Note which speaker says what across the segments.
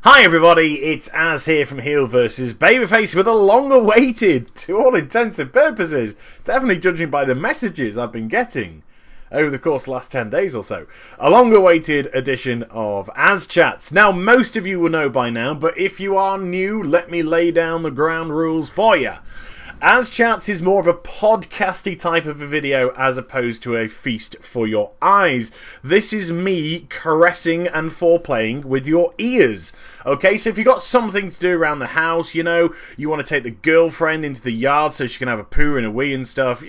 Speaker 1: Hi everybody, it's Az here from Heel vs Babyface with a long-awaited, to all intents and purposes, definitely judging by the messages I've been getting over the course of the last 10 days or so, a long-awaited edition of AzChats. Now, most of you will know by now, but if you are new, let me lay down the ground rules for you. AzChats is more of a podcasty type of a video as opposed to a feast for your eyes. This is me caressing and foreplaying with your ears. Okay, so if you've got something to do around the house, you know, you want to take the girlfriend into the yard so she can have a poo and a wee and stuff,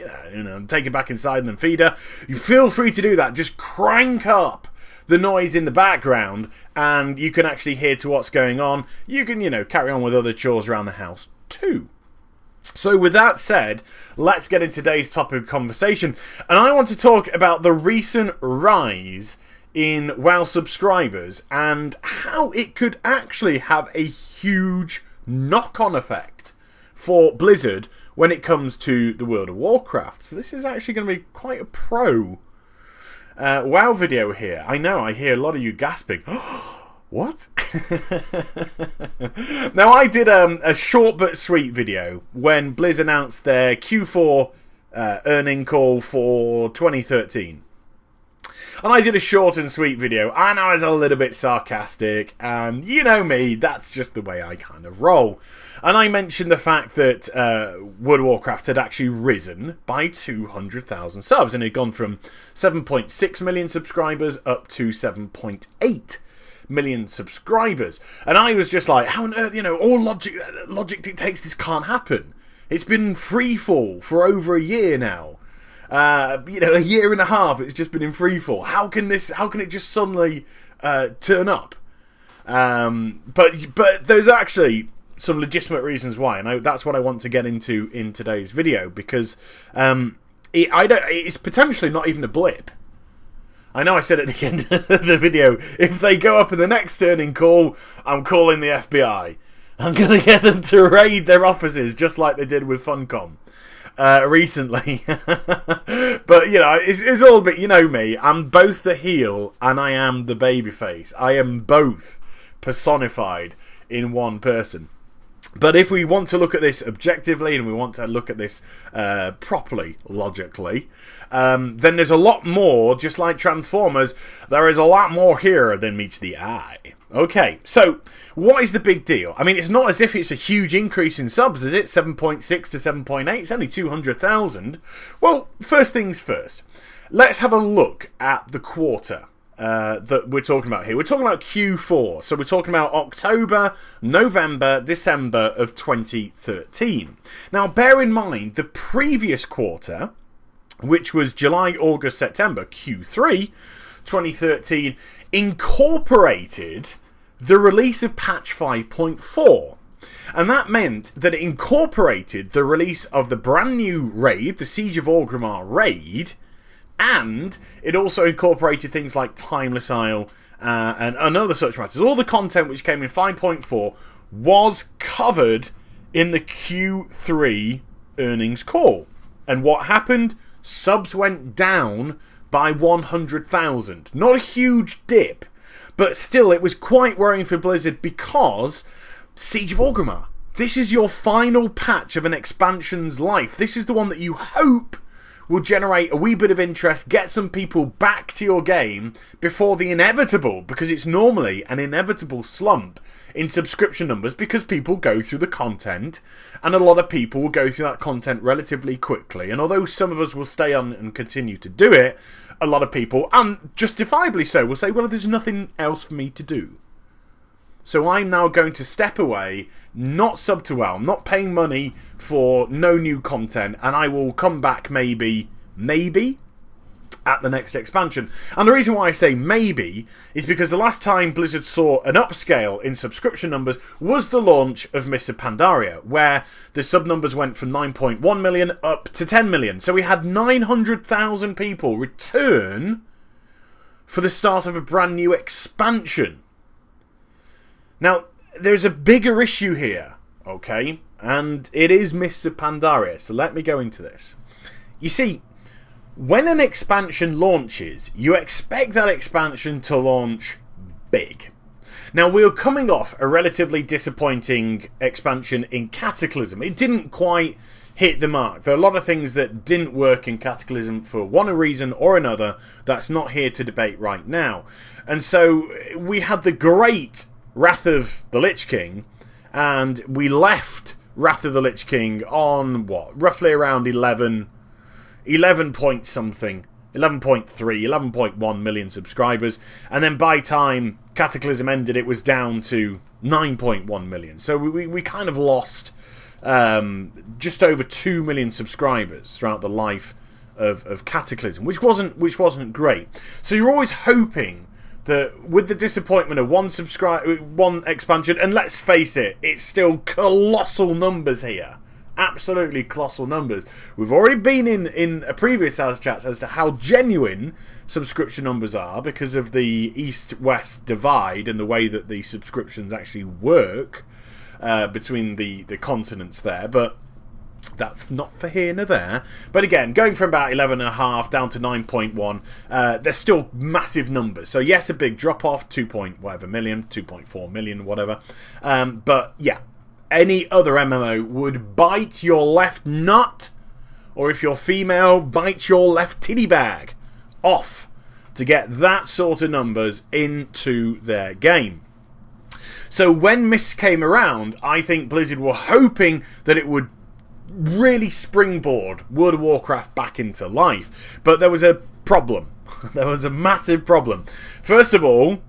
Speaker 1: take her back inside and then feed her, you feel free to do that. Just crank up the noise in the background and you can actually hear to what's going on. You can, carry on with other chores around the house too. So with that said, let's get into today's topic of conversation. And I want to talk about the recent rise in WoW subscribers and how it could actually have a huge knock-on effect for Blizzard when it comes to the World of Warcraft. So this is actually going to be quite a pro WoW video here. I know, I hear a lot of you gasping. What? Now, I did a short but sweet video when Blizz announced their Q4 earning call for 2013. And I did a short and sweet video, and I was a little bit sarcastic, and you know me, that's just the way I kind of roll. And I mentioned the fact that World of Warcraft had actually risen by 200,000 subs, and it had gone from 7.6 million subscribers up to 7.8 million subscribers. And I was just like, how on earth, all logic dictates this can't happen. It's been free fall for over a year now. A year and a half it's just been in free fall. How can it just suddenly turn up? But there's actually some legitimate reasons why, and that's what I want to get into in today's video, because it's potentially not even a blip. I know I said at the end of the video, if they go up in the next earning call, I'm calling the FBI. I'm going to get them to raid their offices, just like they did with Funcom recently. But, it's all a bit, me, I'm both the heel and I am the babyface. I am both personified in one person. But if we want to look at this objectively and we want to look at this properly, logically, then there's a lot more, just like Transformers, there is a lot more here than meets the eye. Okay, so what is the big deal? I mean, it's not as if it's a huge increase in subs, is it? 7.6 to 7.8, it's only 200,000. Well, first things first, let's have a look at the quarter that we're talking about here. We're talking about Q4, so we're talking about October, November, December of 2013. Now, bear in mind, the previous quarter, which was July, August, September, Q3 2013, incorporated the release of patch 5.4. And that meant that it incorporated the release of the brand new raid, the Siege of Orgrimmar raid, and it also incorporated things like Timeless Isle and other such matters. All the content which came in 5.4 was covered in the Q3 earnings call. And what happened? Subs went down by 100,000. Not a huge dip, but still it was quite worrying for Blizzard because Siege of Orgrimmar, this is your final patch of an expansion's life. This is the one that you hope will generate a wee bit of interest, get some people back to your game before the inevitable, because it's normally an inevitable slump in subscription numbers because people go through the content and a lot of people will go through that content relatively quickly. And although some of us will stay on and continue to do it, a lot of people, and justifiably so, will say, well, there's nothing else for me to do. So I'm now going to step away, not sub to WoW, not paying money for no new content, and I will come back maybe, at the next expansion. And the reason why I say maybe is because the last time Blizzard saw an upscale in subscription numbers was the launch of Mists of Pandaria, where the sub numbers went from 9.1 million up to 10 million. So we had 900,000 people return for the start of a brand new expansion. Now, there's a bigger issue here, okay? And it is Mists of Pandaria, so let me go into this. You see, when an expansion launches, you expect that expansion to launch big. Now, we were coming off a relatively disappointing expansion in Cataclysm. It didn't quite hit the mark. There are a lot of things that didn't work in Cataclysm for one reason or another that's not here to debate right now. And so we had the great Wrath of the Lich King, and we left Wrath of the Lich King on, what, roughly around 11 point something, 11.3, 11.1 million subscribers, and then by time Cataclysm ended, it was down to 9.1 million. So we kind of lost just over 2 million subscribers throughout the life of Cataclysm, which wasn't great. So you're always hoping that with the disappointment of one expansion, and let's face it, it's still colossal numbers here. Absolutely colossal numbers. We've already been in a previous AzChats as to how genuine subscription numbers are because of the East-West divide and the way that the subscriptions actually work between the continents there, but that's not for here nor there. But again, going from about 11.5 down to 9.1, they're still massive numbers. So yes, a big drop off, 2.4 million, whatever. But yeah, any other MMO would bite your left nut, or if you're female, bite your left titty bag off to get that sort of numbers into their game. So when Mist came around, I think Blizzard were hoping that it would really springboard World of Warcraft back into life. But there was a problem. There was a massive problem. First of all,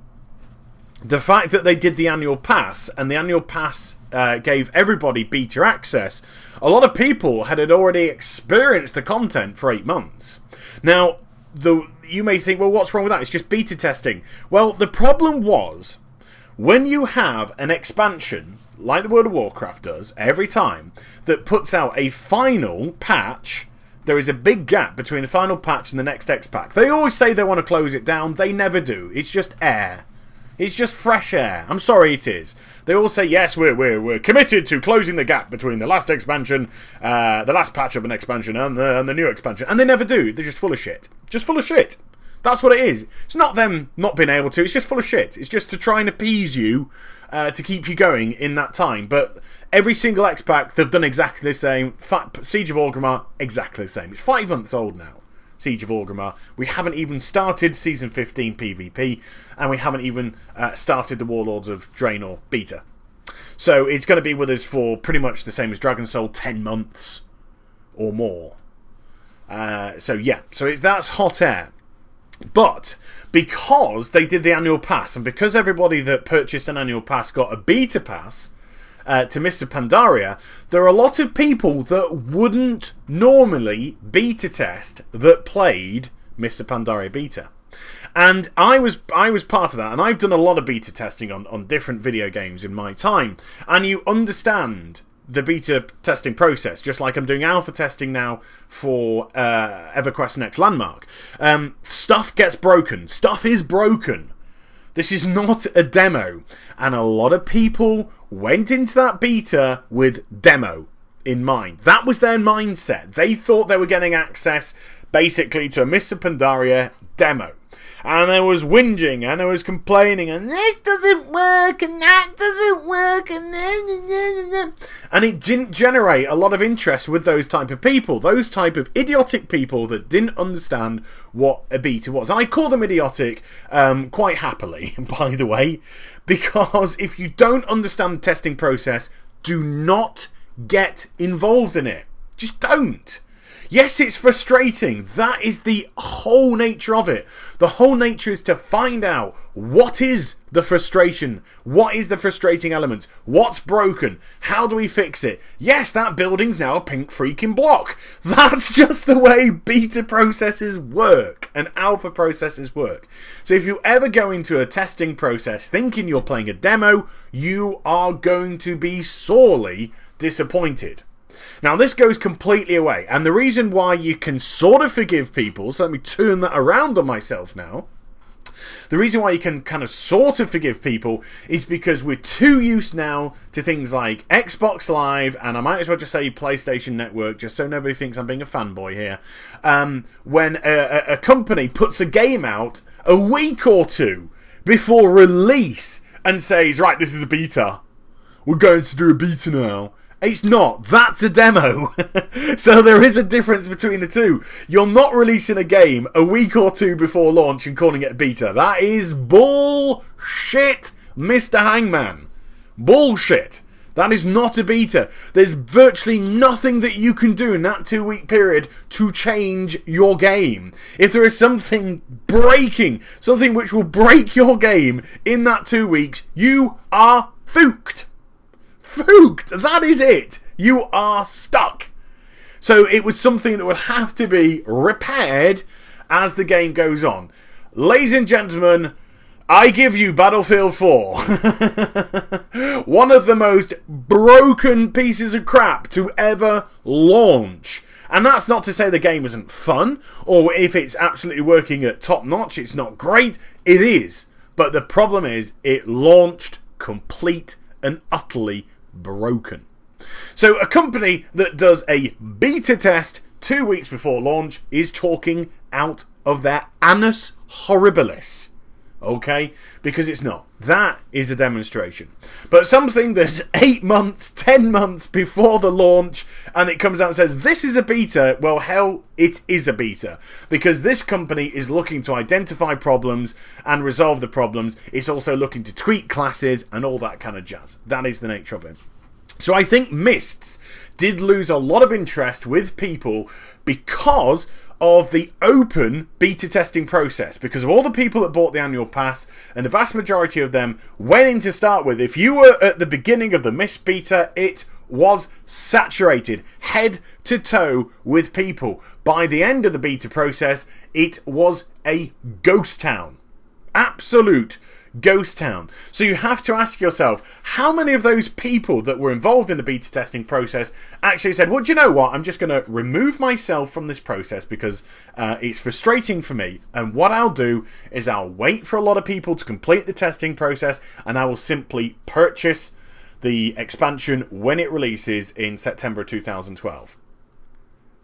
Speaker 1: the fact that they did the annual pass, and the annual pass gave everybody beta access, a lot of people had already experienced the content for 8 months. Now, you may think, well, what's wrong with that? It's just beta testing. Well, the problem was, when you have an expansion, like the World of Warcraft does, every time, that puts out a final patch, there is a big gap between the final patch and the next X-Pack. They always say they want to close it down. They never do. It's just air. It's just fresh air. I'm sorry, it is. They all say, yes, we're committed to closing the gap between the last expansion, the last patch of an expansion, and the new expansion. And they never do. They're just full of shit. Just full of shit. That's what it is. It's not them not being able to. It's just full of shit. It's just to try and appease you to keep you going in that time. But every single X-Pack, they've done exactly the same. Siege of Orgrimmar, exactly the same. It's 5 months old now. Siege of Orgrimmar. We haven't even started Season 15 PvP, and we haven't even started the Warlords of Draenor beta. So it's going to be with us for pretty much the same as Dragon Soul, 10 months or more. So yeah, that's hot air. But because they did the annual pass, and because everybody that purchased an annual pass got a beta pass to Mr. Pandaria, there are a lot of people that wouldn't normally beta test that played Mr. Pandaria beta. And I was part of that, and I've done a lot of beta testing on different video games in my time, and you understand the beta testing process, just like I'm doing alpha testing now for EverQuest Next Landmark. Stuff gets broken. Stuff is broken. This is not a demo. And a lot of people went into that beta with demo in mind. That was their mindset. They thought they were getting access basically to a Mr. Pandaria demo. And there was whinging, and there was complaining, and this doesn't work, and that doesn't work, and it didn't generate a lot of interest with those type of people, those type of idiotic people that didn't understand what a beta was. And I call them idiotic quite happily, by the way, because if you don't understand the testing process, do not get involved in it. Just don't. Yes, it's frustrating. That is the whole nature of it. The whole nature is to find out what is the frustration. What is the frustrating element? What's broken? How do we fix it? Yes, that building's now a pink freaking block. That's just the way beta processes work and alpha processes work. So if you ever go into a testing process thinking you're playing a demo, you are going to be sorely disappointed. Now, this goes completely away, and the reason why you can sort of forgive people, so let me turn that around on myself now. The reason why you can kind of sort of forgive people is because we're too used now to things like Xbox Live, and I might as well just say PlayStation Network, just so nobody thinks I'm being a fanboy here. When a company puts a game out a week or two before release and says, right, this is a beta. We're going to do a beta now. It's not. That's a demo. So there is a difference between the two. You're not releasing a game a week or two before launch and calling it a beta. That is bullshit, Mr. Hangman. Bullshit. That is not a beta. There's virtually nothing that you can do in that 2-week period to change your game. If there is something breaking, something which will break your game in that 2 weeks, you are fooked. Fooked. That is it. You are stuck. So it was something that would have to be repaired as the game goes on. Ladies and gentlemen, I give you Battlefield 4. One of the most broken pieces of crap to ever launch. And that's not to say the game isn't fun, or if it's absolutely working at top notch, it's not great. It is. But the problem is, it launched complete and utterly broken. So a company that does a beta test 2 weeks before launch is talking out of their annus horribilis. Okay? Because it's not. That is a demonstration. But something that's 8 months, 10 months before the launch, and it comes out and says, this is a beta, well, hell, it is a beta. Because this company is looking to identify problems and resolve the problems. It's also looking to tweak classes and all that kind of jazz. That is the nature of it. So I think Mists did lose a lot of interest with people because of the open beta testing process, because of all the people that bought the annual pass, and the vast majority of them went in to start with. If you were at the beginning of the Mist beta, it was saturated head to toe with people. By the end of the beta process, it was a ghost town. Absolute ghost town. So you have to ask yourself, how many of those people that were involved in the beta testing process actually said, well, do you know what, I'm just going to remove myself from this process because it's frustrating for me, and what I'll do is I'll wait for a lot of people to complete the testing process, and I will simply purchase the expansion when it releases in September 2012.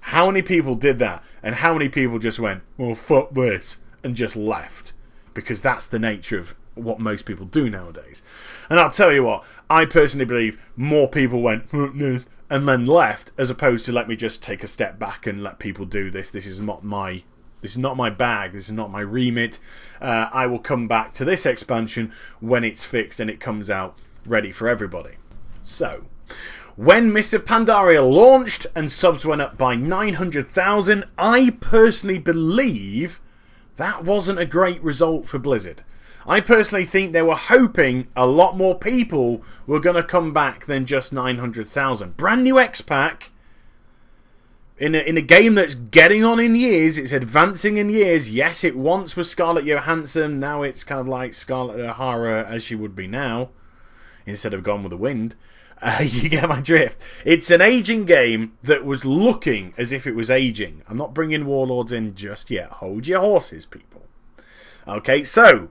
Speaker 1: How many people did that? And how many people just went, well, fuck this, and just left? Because that's the nature of what most people do nowadays. And I'll tell you what, I personally believe more people went and then left, as opposed to let me just take a step back and let people do this. This is not my bag. This is not my remit. I will come back to this expansion when it's fixed and it comes out ready for everybody. So, when Mr. Pandaria launched and subs went up by 900,000, I personally believe that wasn't a great result for Blizzard. I personally think they were hoping a lot more people were going to come back than just 900,000. Brand new X-Pack in a game that's getting on in years. It's advancing in years. Yes, it once was Scarlett Johansson. Now it's kind of like Scarlett O'Hara as she would be now, instead of Gone with the Wind. You get my drift. It's an aging game that was looking as if it was aging. I'm not bringing Warlords in just yet. Hold your horses, people. Okay, so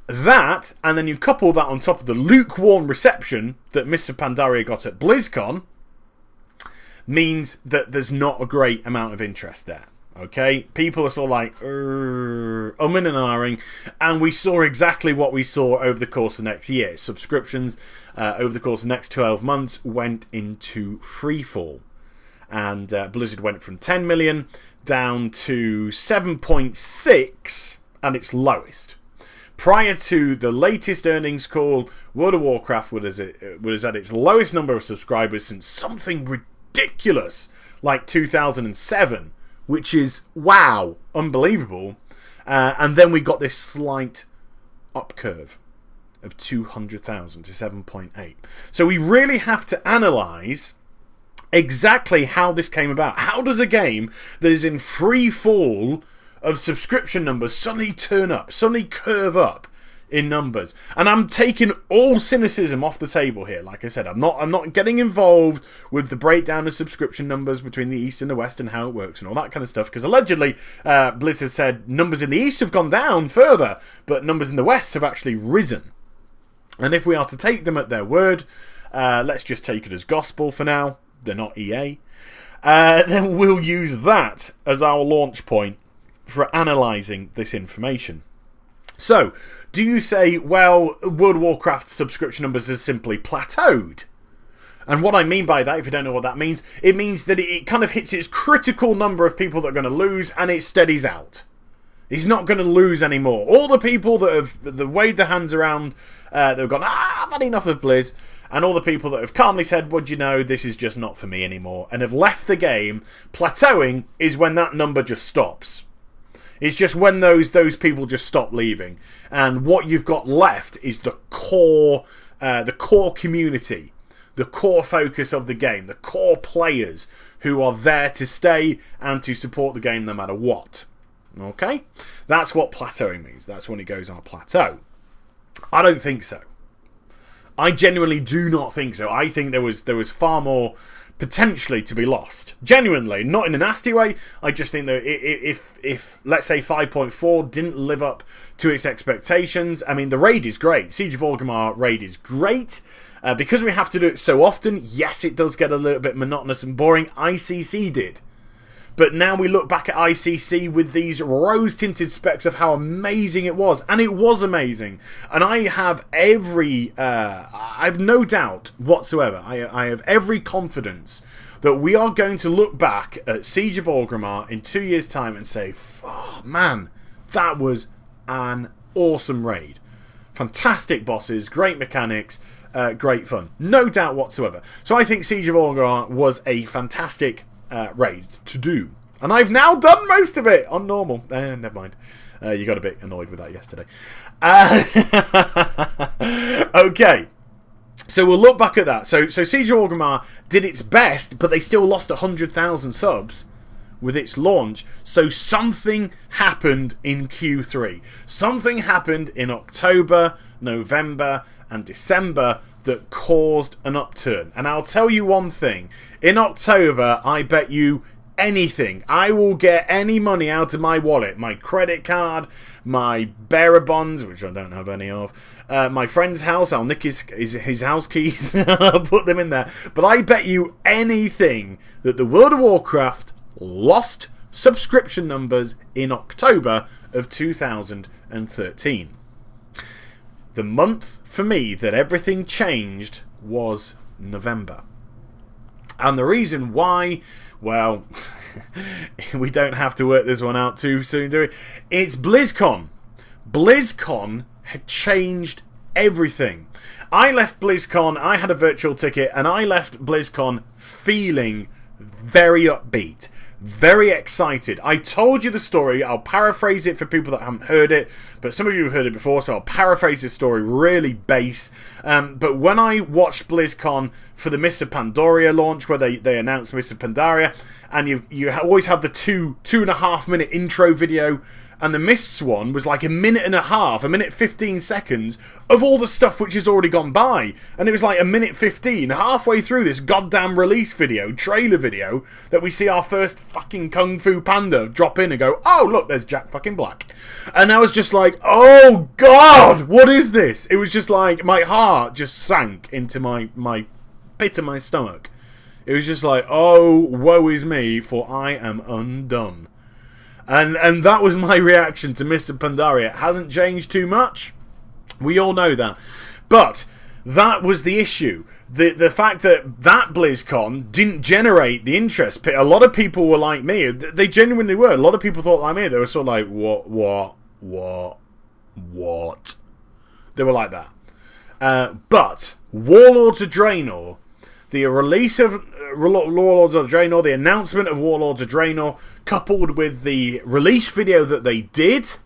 Speaker 1: that, and then you couple that on top of the lukewarm reception that Mr. Pandaria got at BlizzCon, means that there's not a great amount of interest there. Okay, people are sort of like umming and ahhing, and we saw exactly what we saw over the course of next year. Subscriptions over the course of the next 12 months went into freefall, and Blizzard went from 10 million down to 7.6 at its lowest. Prior to the latest earnings call, World of Warcraft was at its lowest number of subscribers since something ridiculous like 2007. Which is, wow, unbelievable. And then we got this slight up curve of 200,000 to 7.8. So we really have to analyse exactly how this came about. How does a game that is in free fall of subscription numbers suddenly turn up, suddenly curve up in numbers? And I'm taking all cynicism off the table here. Like I said, I'm not getting involved with the breakdown of subscription numbers between the East and the West and how it works and all that kind of stuff, because allegedly Blizzard said numbers in the East have gone down further, but numbers in the West have actually risen. And if we are to take them at their word, let's just take it as gospel for now. They're not EA. Then we'll use that as our launch point for analysing this information. So, do you say, well, World of Warcraft subscription numbers have simply plateaued? And what I mean by that, if you don't know what that means, it means that it kind of hits its critical number of people that are going to lose, and it steadies out. He's not going to lose anymore. All the people that have waved their hands around, that have gone, I've had enough of Blizz, and all the people that have calmly said, well, you know, this is just not for me anymore, and have left the game, plateauing is when that number just stops. It's just when those people just stop leaving. And what you've got left is the core community, the core focus of the game, the core players who are there to stay and to support the game no matter what. Okay? That's what plateauing means. That's when it goes on a plateau. I don't think so. I genuinely do not think so. I think there was far more potentially to be lost. Genuinely, not in a nasty way. I just think that if let's say 5.4 didn't live up to its expectations, I mean, the raid is great. Siege of Orgrimmar raid is great. Because we have to do it so often, yes, it does get a little bit monotonous and boring. ICC did. But now we look back at ICC with these rose-tinted specs of how amazing it was. And it was amazing. And I have I've no doubt whatsoever, I have every confidence that we are going to look back at Siege of Orgrimmar in 2 years' time and say, oh, man, that was an awesome raid. Fantastic bosses, great mechanics, great fun. No doubt whatsoever. So I think Siege of Orgrimmar was a fantastic raid to do, and I've now done most of it on normal. Never mind, you got a bit annoyed with that yesterday. Okay, so we'll look back at that. So Siege of Orgrimmar did its best, but they still lost 100,000 subs with its launch. So something happened in Q3. Something happened in October, November, and December that caused an upturn. And I'll tell you one thing. In October, I bet you anything, I will get any money out of my wallet, my credit card, my bearer bonds, which I don't have any of, my friend's house, I'll nick his house keys, I'll put them in there. But I bet you anything that the World of Warcraft lost subscription numbers in October of 2013. The month for me that everything changed was November. And the reason why, well, we don't have to work this one out too soon, do we? It's BlizzCon. BlizzCon had changed everything. I left BlizzCon, I had a virtual ticket, and I left BlizzCon feeling very upbeat, very excited. I told you the story. I'll paraphrase it for people that haven't heard it, but some of you have heard it before, so I'll paraphrase the story really base. But when I watched BlizzCon for the Mists of Pandaria launch, where they announced Mists of Pandaria, and you always have the two and a half minute intro video, and the Mists one was like a minute and a half, a minute 15 seconds of all the stuff which has already gone by. And it was like a minute 15, halfway through this goddamn release video, trailer video, that we see our first fucking Kung Fu Panda drop in and go, oh, look, there's Jack fucking Black. And I was just like, oh, God, what is this? It was just like, my heart just sank into my pit of my stomach. It was just like, oh, woe is me, for I am undone. And that was my reaction to Mr. Pandaria. It hasn't changed too much. We all know that. But that was the issue. The fact that BlizzCon didn't generate the interest. A lot of people were like me. They genuinely were. A lot of people thought like me. They were sort of like, what? They were like that. But Warlords of Draenor, the release of Warlords of Draenor, the announcement of Warlords of Draenor, coupled with the release video that they did,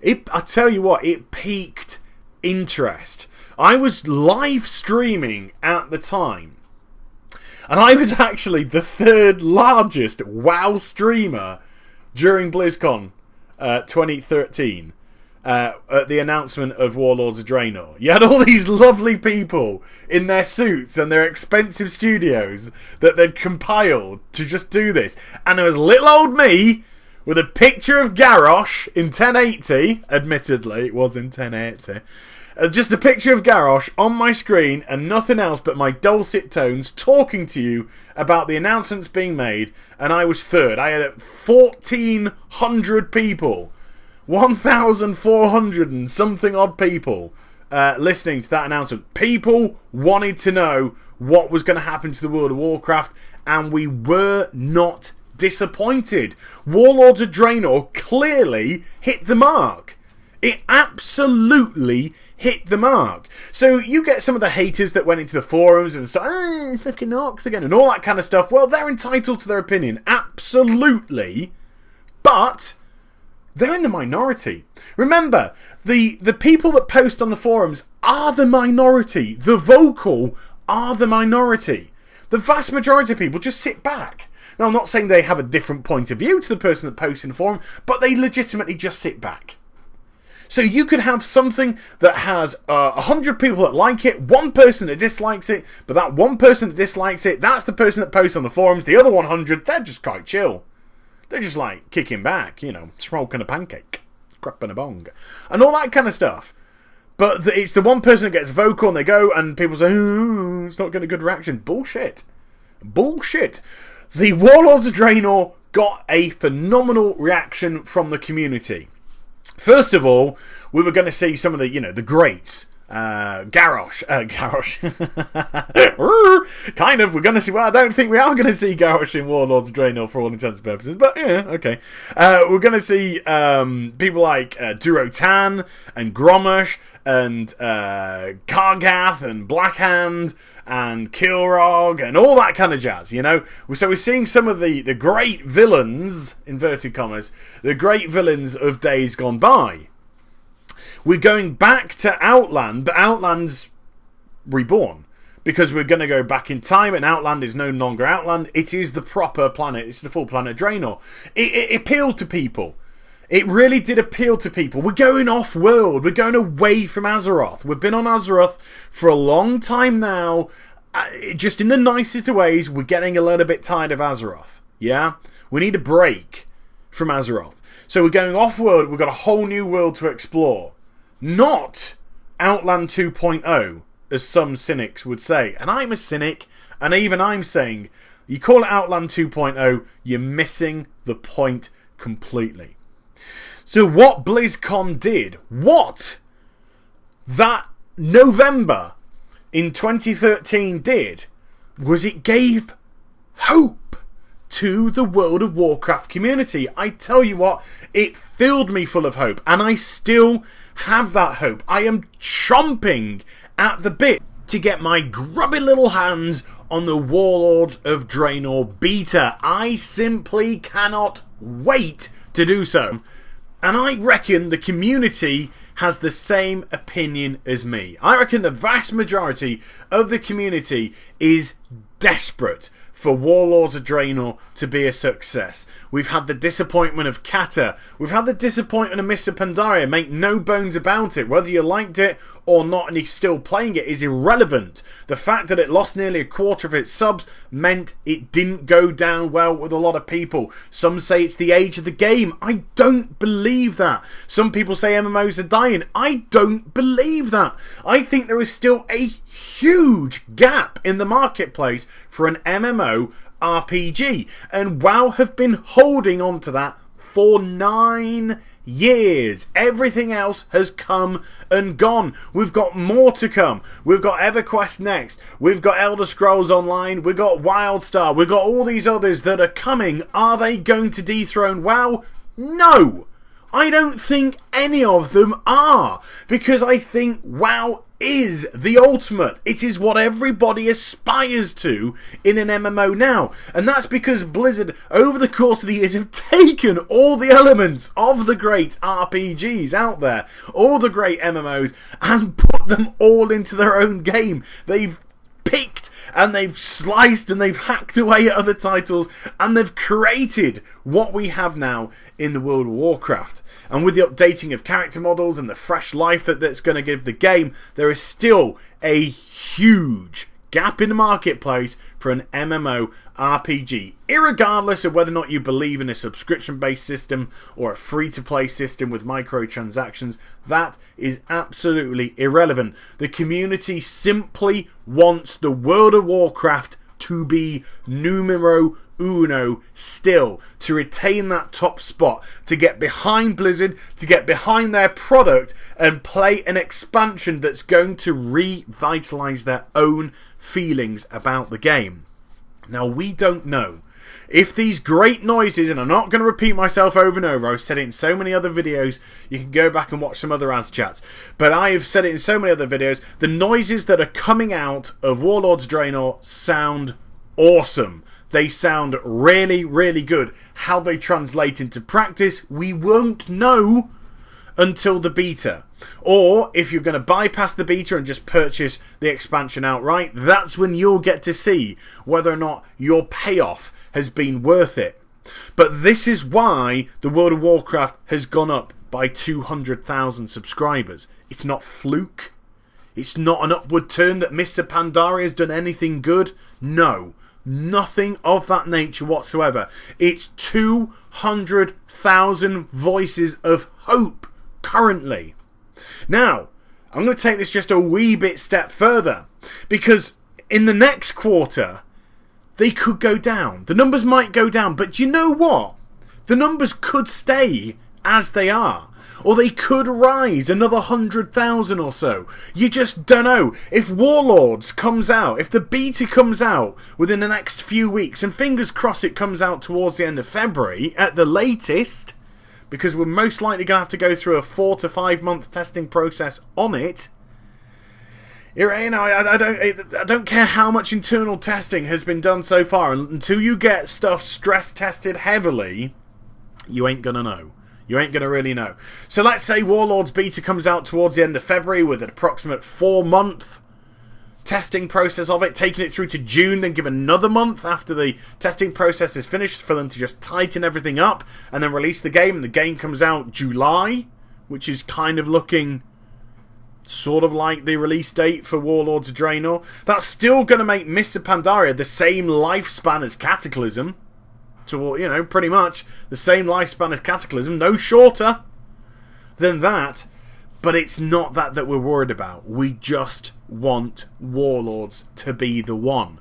Speaker 1: I tell you what, it piqued interest. I was live streaming at the time, and I was actually the third largest WoW streamer during BlizzCon 2013. At the announcement of Warlords of Draenor. You had all these lovely people in their suits and their expensive studios that they'd compiled to just do this. And there was little old me with a picture of Garrosh in 1080. Admittedly, it was in 1080. Just a picture of Garrosh on my screen and nothing else but my dulcet tones talking to you about the announcements being made. And I was third. I had 1,400 people 1,400 and something odd people listening to that announcement. People wanted to know what was going to happen to the World of Warcraft, and we were not disappointed. Warlords of Draenor clearly hit the mark. It absolutely hit the mark. So you get some of the haters that went into the forums and start, it's fucking orcs again, and all that kind of stuff. Well, they're entitled to their opinion, absolutely, but they're in the minority. Remember, the people that post on the forums are the minority. The vocal are the minority. The vast majority of people just sit back. Now, I'm not saying they have a different point of view to the person that posts in the forum, but they legitimately just sit back. So you could have something that has 100 people that like it, one person that dislikes it, but that one person that dislikes it, that's the person that posts on the forums. The other 100, they're just quite chill. They're just like kicking back, you know, smoking a pancake, crapping a bong, and all that kind of stuff. But it's the one person that gets vocal and they go and people say, oh, it's not getting a good reaction. Bullshit. Bullshit. The Warlords of Draenor got a phenomenal reaction from the community. First of all, we were going to see some of the, the greats. Garrosh. Kind of, we're going to see, well, I don't think we are going to see Garrosh in Warlords of Draenor for all intents and purposes, but yeah, okay. We're going to see people like Durotan and Gromash and Kargath and Blackhand and Kilrog and all that kind of jazz, So we're seeing some of the great villains, inverted commas, the great villains of days gone by. We're going back to Outland, but Outland's reborn. Because we're going to go back in time, and Outland is no longer Outland. It is the proper planet. It's the full planet Draenor. It appealed to people. It really did appeal to people. We're going off-world. We're going away from Azeroth. We've been on Azeroth for a long time now. Just in the nicest of ways, we're getting a little bit tired of Azeroth. Yeah? We need a break from Azeroth. So we're going off-world. We've got a whole new world to explore. Not Outland 2.0, as some cynics would say. And I'm a cynic, and even I'm saying, you call it Outland 2.0, you're missing the point completely. So what BlizzCon did, what that November in 2013 did, was it gave hope to the World of Warcraft community. I tell you what, it filled me full of hope, and I still have that hope. I am chomping at the bit to get my grubby little hands on the Warlords of Draenor beta. I simply cannot wait to do so. And I reckon the community has the same opinion as me. I reckon the vast majority of the community is desperate for Warlords of Draenor to be a success. We've had the disappointment of Kata. We've had the disappointment of Mr. Pandaria. Make no bones about it. Whether you liked it or not and you're still playing it is irrelevant. The fact that it lost nearly a quarter of its subs meant it didn't go down well with a lot of people. Some say it's the age of the game. I don't believe that. Some people say MMOs are dying. I don't believe that. I think there is still a huge gap in the marketplace for an MMO RPG, and WoW have been holding on to that for 9 years. Everything else has come and gone. We've got more to come. We've got EverQuest next. We've got Elder Scrolls Online. We've got WildStar. We've got all these others that are coming. Are they going to dethrone WoW? No. I don't think any of them are, because I think WoW is the ultimate. It is what everybody aspires to in an MMO now. And that's because Blizzard, over the course of the years, have taken all the elements of the great RPGs out there, all the great MMOs, and put them all into their own game. They've picked and they've sliced and they've hacked away at other titles, and they've created what we have now in the World of Warcraft. And with the updating of character models and the fresh life that's going to give the game, there is still a huge gap in the marketplace for an MMO RPG, irregardless of whether or not you believe in a subscription-based system or a free-to-play system with microtransactions. That is absolutely irrelevant. The community simply wants the World of Warcraft to be numero uno still, to retain that top spot, to get behind Blizzard, to get behind their product and play an expansion that's going to revitalize their own feelings about the game. Now, we don't know if these great noises, and I'm not going to repeat myself over and over, I've said it in so many other videos, you can go back and watch some other AzChats, but I have said it in so many other videos, the noises that are coming out of Warlords Draenor sound awesome. They sound really, really good. How they translate into practice, we won't know until the beta. Or if you're going to bypass the beta and just purchase the expansion outright, that's when you'll get to see whether or not your payoff has been worth it. But this is why the World of Warcraft has gone up by 200,000 subscribers. It's not fluke. It's not an upward turn that Mr. Pandaria has done anything good. No. Nothing of that nature whatsoever. It's 200,000 voices of hope currently. Now, I'm going to take this just a wee bit step further, because in the next quarter, they could go down. The numbers might go down, but you know what? The numbers could stay as they are. Or they could rise another 100,000 or so. You just don't know. If Warlords comes out, if the beta comes out within the next few weeks, and fingers crossed it comes out towards the end of February at the latest, because we're most likely going to have to go through a 4 to 5 month testing process on it. You know, I don't care how much internal testing has been done so far. Until you get stuff stress tested heavily, you ain't going to know. You ain't going to really know. So let's say Warlords beta comes out towards the end of February with an approximate 4-month testing process of it, taking it through to June, then give another month after the testing process is finished for them to just tighten everything up and then release the game. And the game comes out July, which is kind of looking sort of like the release date for Warlords of Draenor. That's still going to make Mr. Pandaria the same lifespan as Cataclysm. To, you know, pretty much the same lifespan as Cataclysm, no shorter than that. But it's not that we're worried about. We just want Warlords to be the one.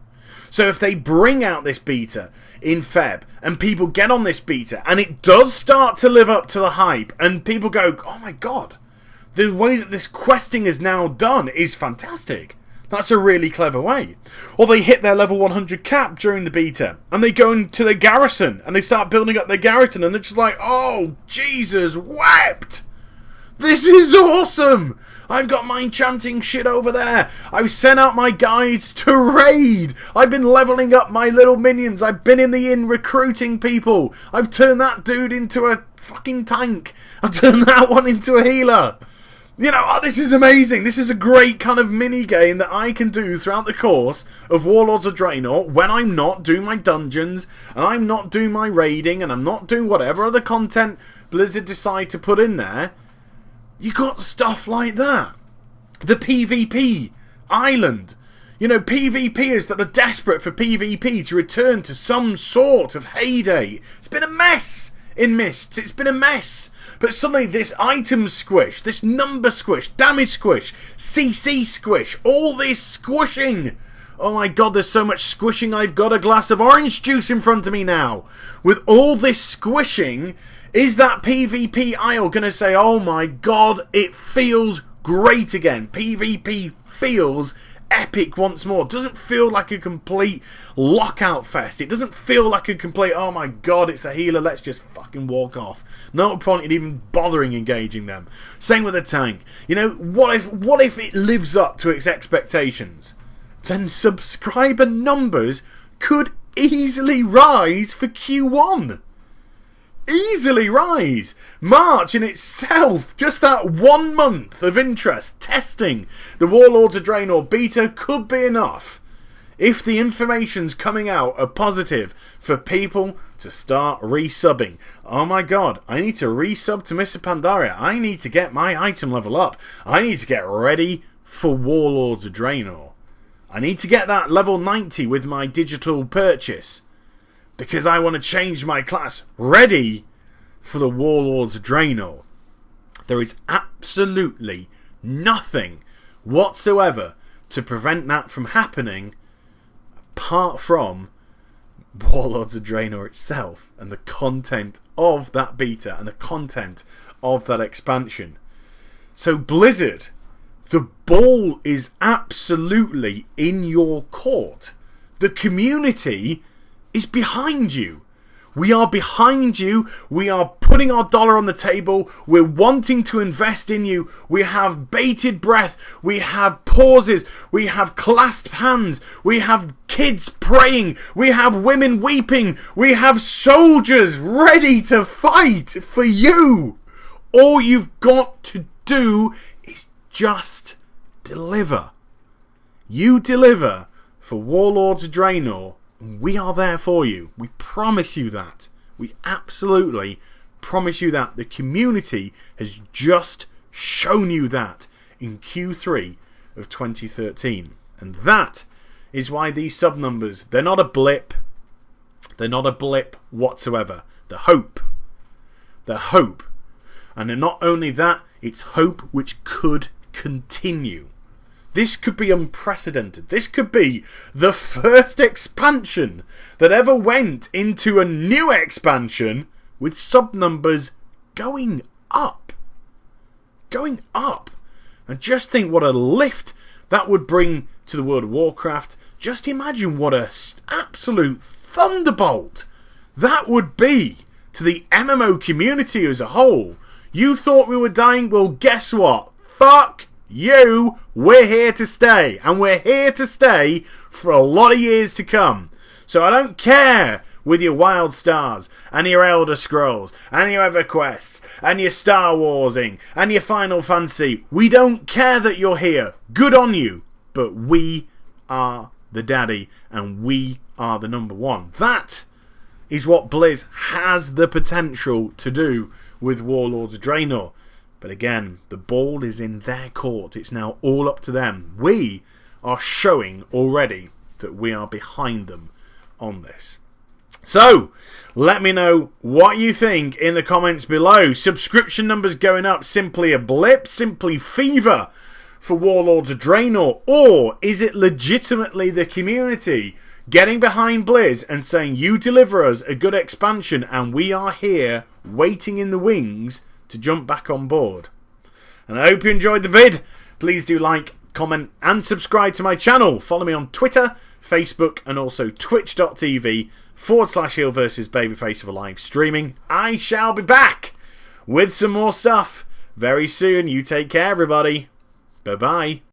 Speaker 1: So if they bring out this beta in Feb and people get on this beta and it does start to live up to the hype and people go, oh my god, the way that this questing is now done is fantastic. That's a really clever way. Or they hit their level 100 cap during the beta and they go into their garrison and they start building up their garrison and they're just like, oh, Jesus wept. This is awesome. I've got my enchanting shit over there. I've sent out my guides to raid. I've been leveling up my little minions. I've been in the inn recruiting people. I've turned that dude into a fucking tank. I've turned that one into a healer. You know, oh, this is amazing. This is a great kind of mini game that I can do throughout the course of Warlords of Draenor when I'm not doing my dungeons and I'm not doing my raiding and I'm not doing whatever other content Blizzard decide to put in there. You got stuff like that. The PvP island. You know, PvPers that are desperate for PvP to return to some sort of heyday. It's been a mess in Mists. It's been a mess. But suddenly this item squish, this number squish, damage squish, CC squish, all this squishing. Oh my god, there's so much squishing. I've got a glass of orange juice in front of me now. With all this squishing, is that PvP aisle going to say, oh my god, it feels great again. PvP feels epic once more. It doesn't feel like a complete lockout fest. It doesn't feel like a complete, oh my god, it's a healer, let's just fucking walk off. No point in even bothering engaging them. Same with a tank. You know, what if it lives up to its expectations? Then subscriber numbers could easily rise for Q1. Easily rise. March in itself, just that 1 month of interest testing the Warlords of Draenor beta could be enough, if the information's coming out are positive, for people to start resubbing. Oh my god, I need to resub to Mr. Pandaria. I need to get my item level up. I need to get ready for Warlords of Draenor. I need to get that level 90 with my digital purchase, because I want to change my class ready for the Warlords of Draenor. There is absolutely nothing whatsoever to prevent that from happening, apart from Warlords of Draenor itself and the content of that beta and the content of that expansion. So Blizzard, the ball is absolutely in your court. The community is behind you. We are behind you. We are putting our dollar on the table. We're wanting to invest in you. We have bated breath. We have pauses. We have clasped hands. We have kids praying. We have women weeping. We have soldiers ready to fight for you. All you've got to do is just deliver. You deliver for Warlords of Draenor. We are there for you. We promise you that. We absolutely promise you that. The community has just shown you that in Q3 of 2013. And that is why these sub numbers, they're not a blip. They're not a blip whatsoever. They're hope. They're hope. And they're not only that, it's hope which could continue. This could be unprecedented. This could be the first expansion that ever went into a new expansion with sub numbers going up. Going up. And just think what a lift that would bring to the World of Warcraft. Just imagine what a absolute thunderbolt that would be to the MMO community as a whole. You thought we were dying? Well, guess what? Fuck you, we're here to stay, and we're here to stay for a lot of years to come. So I don't care with your Wild Stars, and your Elder Scrolls, and your EverQuests, and your Star Warsing, and your Final Fantasy. We don't care that you're here. Good on you. But we are the daddy, and we are the number one. That is what Blizz has the potential to do with Warlords of Draenor. But again, the ball is in their court. It's now all up to them. We are showing already that we are behind them on this. So, let me know what you think in the comments below. Subscription numbers going up, simply a blip, simply fever for Warlords of Draenor? Or is it legitimately the community getting behind Blizz and saying, you deliver us a good expansion and we are here waiting in the wings to jump back on board? And I hope you enjoyed the vid. Please do like, comment and subscribe to my channel. Follow me on Twitter, Facebook and also twitch.tv/Heel vs Babyface for live streaming. I shall be back with some more stuff very soon. You take care, everybody. Bye bye.